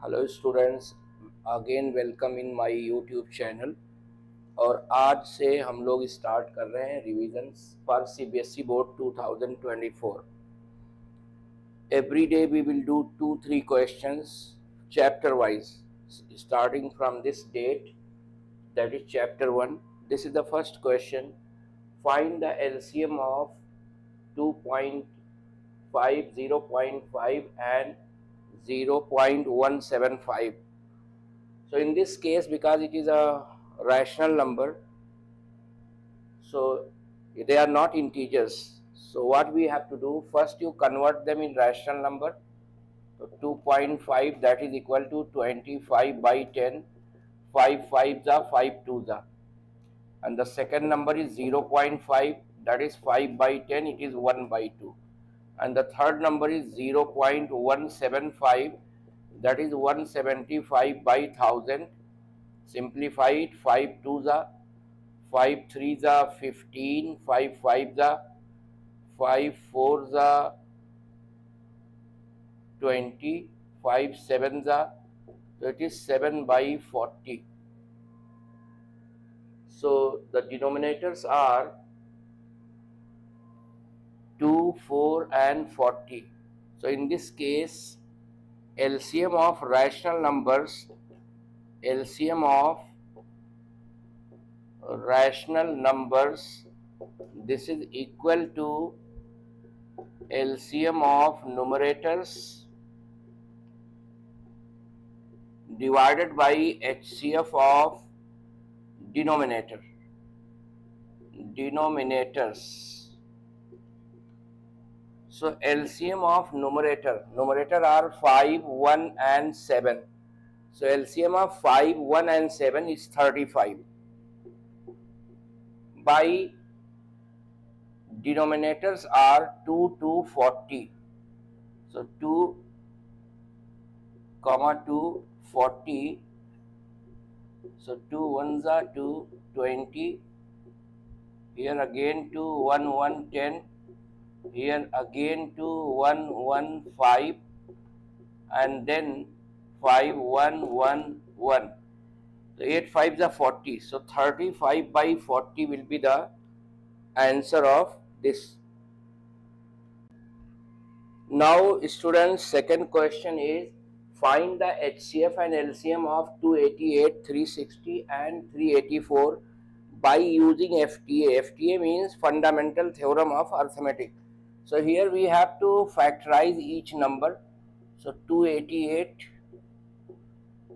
Hello students, again welcome in my YouTube channel. और आज से हम लोग स्टार्ट कर रहे हैं revisions for CBSE board 2024। Every day we will do 2-3 questions chapter wise, starting from this date, that is chapter 1. This is the first question. Find the LCM of 2.5, 0.5 and 0.175. So in this case, because it is a rational number, so they are not integers. So what we have to do, first you convert them in rational number. So 2.5, that is equal to 25 by 10, 5 5s are 5 2s are. And the second number is 0.5, that is 5 by 10, it is 1 by 2. And the third number is 0.175, that is 175 by 1000. Simplify it, 5 2s are 5 3s are 15, 5 5s are 5 4s are 20, 5 7s are, so it is 7 by 40. So the denominators are 2, 4 and 40. So in this case, LCM of rational numbers, LCM of rational numbers, this is equal to LCM of numerators divided by HCF of denominators. So LCM of numerator are 5, 1 and 7. So LCM of 5, 1 and 7 is 35. By denominators are 2 to 40. So 2, 2, 40. So 2 ones are 2, 20. Here again 2, 1, 1, 10. Here again 2, 1, 1, 5. And then 5, 1, 1, 1. So 8 5s are 40. So 35 by 40 will be the answer of this. Now students, second question is find the HCF and LCM of 288, 360 and 384 by using FTA. FTA means fundamental theorem of arithmetic. So here we have to factorize each number. So 288,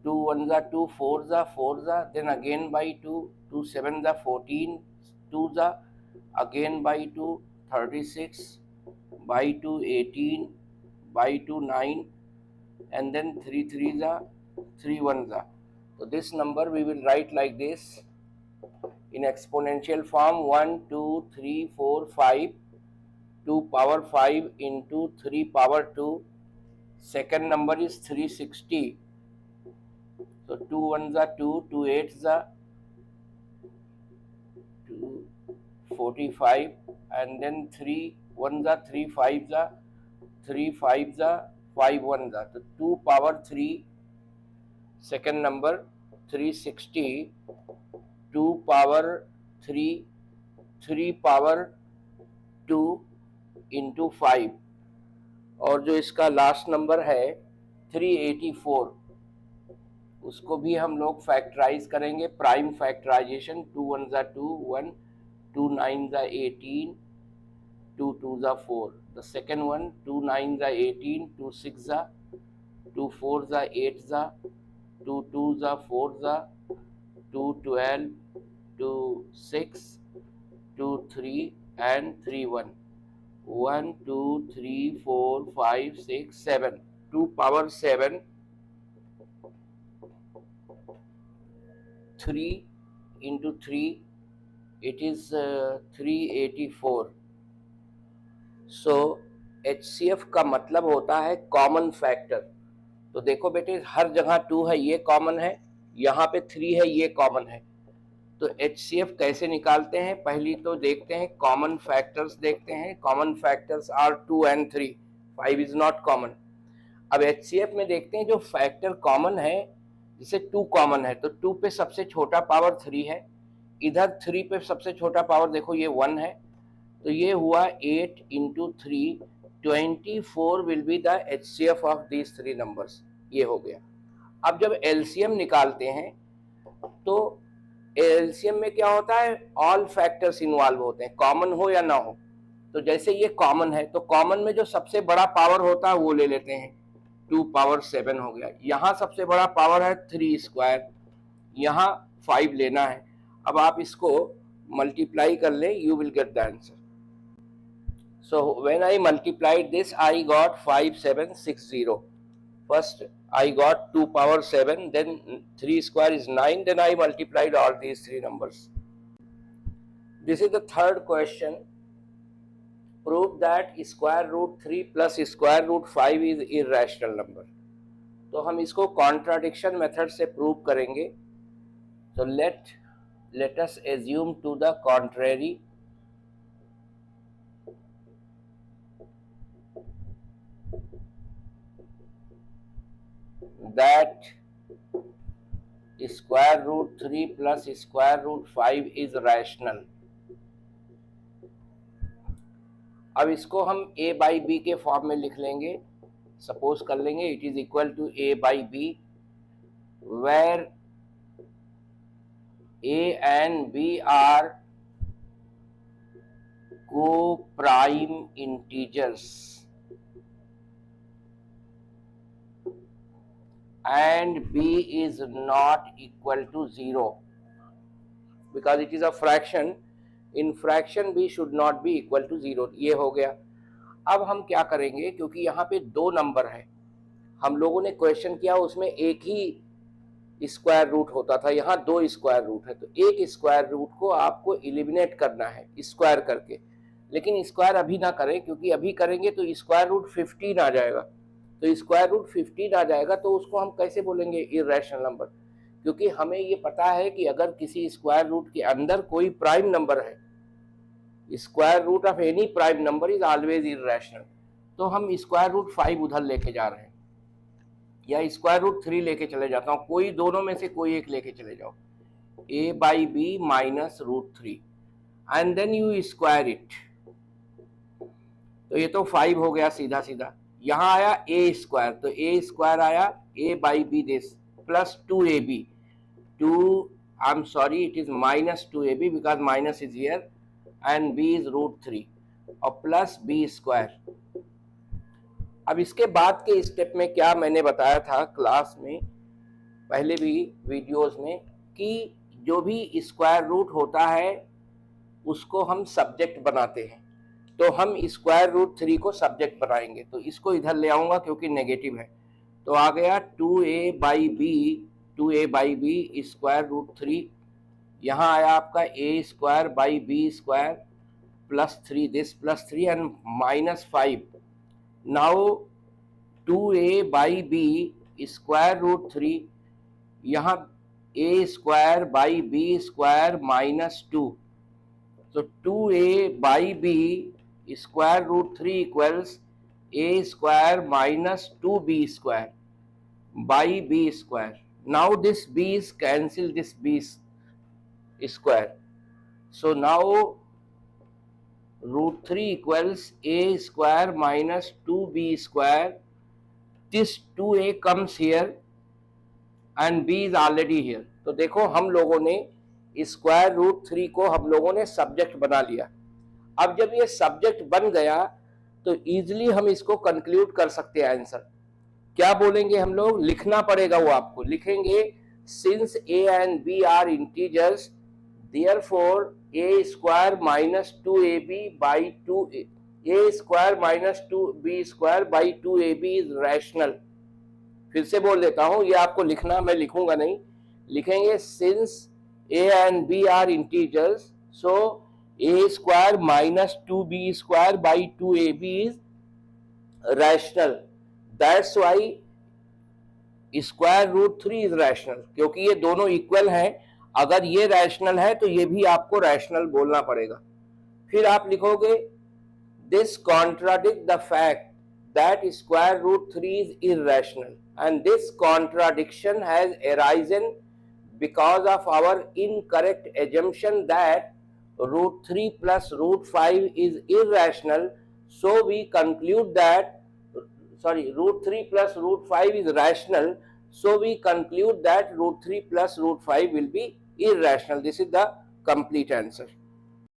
2 1s are 2, 4s are 4s are, then again by 2, 2 7s are 14, 2s are, again by 2, 36, by 2, 18, by 2, 9, and then 3 3s are, 3 1s are. So this number we will write like this in exponential form: 1 2 3 4 5, 2 power 5 into 3 power 2. Second number is 360. So 2 1s are 2, 2 8s are 2, 45, and then 3 1s are 3 5s are 3 5s are 5 1s are. So 2 power 3. Second number 360, 2 power 3, 3 power 2 into 5. और जो इसका last number है 384, उसको भी हम लोग factorise करेंगे, prime factorisation. 2 1s are 2, 1, 2 9s are 18, 2 2s are 4. The second one, 2 9s are 18, 2 6s are, 2 4s are 8s are, 2 2s are 4s are, 2 12, 2 6, 2 3 and 3 1. 1 2 3 4 5 6 7. 2 power 7, 3 into 3, it is 384. So HCF का मतलब होता है common factor. तो देखो बेटे, हर जगह 2 है, ये कॉमन है, यहाँ पे 3 है, ये कॉमन है। तो HCF कैसे निकालते हैं, पहली तो देखते हैं कॉमन फैक्टर्स देखते हैं। Common factors are 2 and 3, 5 is not common. अब HCF में देखते हैं जो फैक्टर कॉमन है, जिसे 2 कॉमन है तो 2 पे सबसे छोटा पावर 3 है, इधर 3 पे सबसे छोटा पावर देखो ये 1 है, तो ये हुआ 8 into 3, 24 will be the HCF of these 3 numbers. ये हो गया। अब जब LCM निकालते हैं तो LCM में क्या होता है, ऑल फैक्टर्स इन्वॉल्व होते हैं, कॉमन हो या ना हो। तो जैसे ये कॉमन है तो कॉमन में जो सबसे बड़ा पावर होता है वो ले लेते हैं, 2 पावर 7 हो गया। यहाँ सबसे बड़ा पावर है 3 स्क्वायर, यहाँ 5 लेना है। अब आप इसको मल्टीप्लाई कर ले, you will get the answer. So when I multiplied this, I got 5760. First I got 2 power 7, then 3 square is 9, then I multiplied all these 3 numbers. This is the third question. Prove that square root 3 plus square root 5 is irrational number. तो हम इसको contradiction method से prove करेंगे। So let us assume to the contrary. That square root 3 plus square root 5 is rational. अब इसको हम a by b के form में लिख लेंगे। सपोज कर लेंगे it is equal to a by b, where a and b are co-prime integers and b is not equal to 0 because it is a fraction. In fraction b should not be equal to 0. ये हो गया। अब हम क्या करेंगे, क्योंकि यहाँ पे 2 नंबर है, हम लोगों ने क्वेश्चन किया उसमें एक ही स्क्वायर रूट होता था, यहाँ 2 स्क्वायर रूट है, तो एक स्क्वायर रूट को आपको एलिमिनेट करना है स्क्वायर करके। लेकिन स्क्वायर अभी ना करें, क्योंकि अभी करेंगे तो स्क्वायर रूट 15 आ जाएगा। तो स्क्वायर रूट 15 आ जाएगा तो उसको हम कैसे बोलेंगे, इर्रेशनल नंबर। क्योंकि हमें ये पता है कि अगर किसी स्क्वायर रूट के अंदर कोई प्राइम नंबर है, square root of any prime number is always irrational. तो हम स्क्वायर रूट 5 उधर लेके जा रहे हैं, या स्क्वायर रूट 3 लेके चले जाता हूँ, कोई दोनों में से कोई एक लेके चले जाओ। a by b minus root 3 and then you square it, तो ये तो 5 हो गया सीधा सीधा। यहाँ आया a स्क्वायर, तो a स्क्वायर आया a by b this plus 2ab, 2 I am sorry it is minus 2ab because minus is here, and b is root 3 और प्लस b स्क्वायर। अब इसके बाद के स्टेप में क्या मैंने बताया था क्लास में, पहले भी वीडियोस में, कि जो भी स्क्वायर रूट होता है उसको हम सब्जेक्ट बनाते हैं। तो हम स्क्वायर रूट 3 को सब्जेक्ट बनाएंगे, तो इसको इधर ले आऊंगा क्योंकि नेगेटिव है। तो आ गया 2a by B square root 3, यहाँ आया आपका a square by B square plus 3 this plus 3 and minus 5। Now 2a by B square root 3, यहाँ a square by B square minus 2, तो 2a by B square root 3 equals a square minus 2b square by b square. Now this b is cancel this b square, so now root 3 equals a square minus 2b square. This 2a comes here and b is already here. तो देखो हम लोगों ने square root 3 को हम लोगों ने subject बना लिया। अब जब ये सब्जेक्ट बन गया तो इजीली हम इसको कंक्लूड कर सकते हैं आंसर। क्या बोलेंगे हम लोग, लिखना पड़ेगा वो आपको, लिखेंगे since a and b are integers therefore a square minus 2ab by 2a square minus 2b square by 2ab is rational। फिर से बोल देता हूं, ये आपको लिखना, मैं लिखूंगा नहीं, लिखेंगे since a and b are integers so a square minus 2b square by 2ab is rational, that's why square root 3 is rational. क्योंकि ये दोनों इक्वल हैं, अगर ये रैशनल है तो ये भी आपको रैशनल बोलना पड़ेगा। फिर आप लिखोगे this contradict the fact that square root 3 is irrational, and this contradiction has arisen because of our incorrect assumption that root 3 plus root 5 is irrational. So we conclude that, root 3 plus root 5 is rational, so we conclude that root 3 plus root 5 will be irrational. This is the complete answer.